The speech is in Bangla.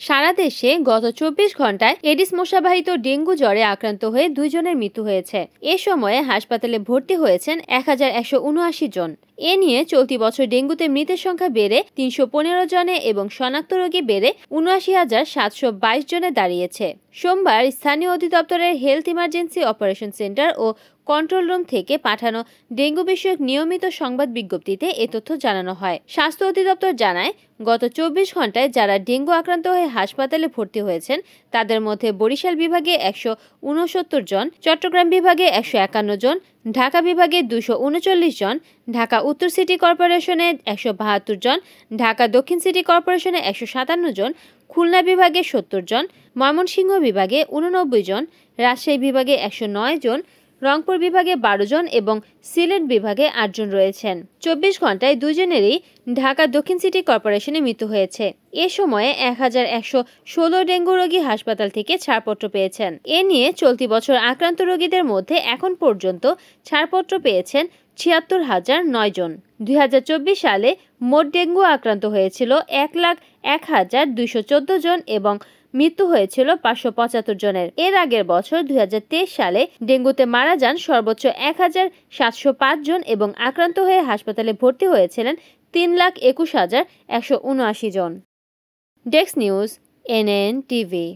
সারা দেশে গত ২৪ ঘন্টায় এডিস মশাবাহিত ডেঙ্গু জ্বরে আক্রান্ত হয়ে ২ জনের মৃত্যু হয়েছে। এ সময়ে হাসপাতালে ভর্তি হয়েছেন ১,১৭৯ জন। এ নিয়ে চলতি বছর ডেঙ্গুতে মৃতের সংখ্যা বেড়ে ৩১৫ জনে এবং শনাক্ত রোগী বেড়ে ৭৯,৭২২ জনে দাঁড়িয়েছে। সোমবার স্থানীয় অধিদপ্তরের হেলথ ইমার্জেন্সি অপারেশন সেন্টার ও কন্ট্রোল রুম থেকে পাঠানো ডেঙ্গু বিষয়ক নিয়মিত সংবাদ বিজ্ঞপ্তিতে এ তথ্য জানানো হয়। স্বাস্থ্য অধিদপ্তর জানায়, গত ২৪ ঘন্টায় যারা ডেঙ্গু আক্রান্ত হয়ে হাসপাতালে ভর্তি হয়েছেন তাদের মধ্যে বরিশাল বিভাগে ১৬৯ জন, চট্টগ্রাম বিভাগে ১৫১ জন, ঢাকা বিভাগে ২৩৯ জন, ঢাকা উত্তর সিটি কর্পোরেশনে ১৭২ জন, ঢাকা দক্ষিণ সিটি কর্পোরেশনে ১৫৭ জন, খুলনা বিভাগে ৭০ জন, ময়মনসিংহ বিভাগে ৮৯ জন, রাজশাহী বিভাগে ১০৯ জন, রংপুর বিভাগে ১২ জন এবং সিলেট বিভাগে ৮ জন রয়েছেন। ২৪ ঘন্টায় ২ জনেরই ঢাকা দক্ষিণ সিটি কর্পোরেশনে মৃত্যু হয়েছে। এ সময়ে ১,১১৬ ডেঙ্গু রোগী হাসপাতাল থেকে ছাড়পত্র পেয়েছেন। এ নিয়ে চলতি বছর আক্রান্ত রোগীদের মধ্যে এখন পর্যন্ত ছাড়পত্র পেয়েছেন ৭৬,০০৯ জন। ২০২৪ সালে মোট ডেঙ্গু আক্রান্ত হয়েছিল ১,০১,২১৪ জন এবং মৃত্যু হয়েছিল ৫৭৫ জনের। এর আগের বছর ২০২৩ সালে ডেঙ্গুতে মারা যান সর্বোচ্চ ১,৭০৫ জন এবং আক্রান্ত হয়ে হাসপাতালে ভর্তি হয়েছিলেন ৩,২১,১৭৯ জন। Desk news, NN TV.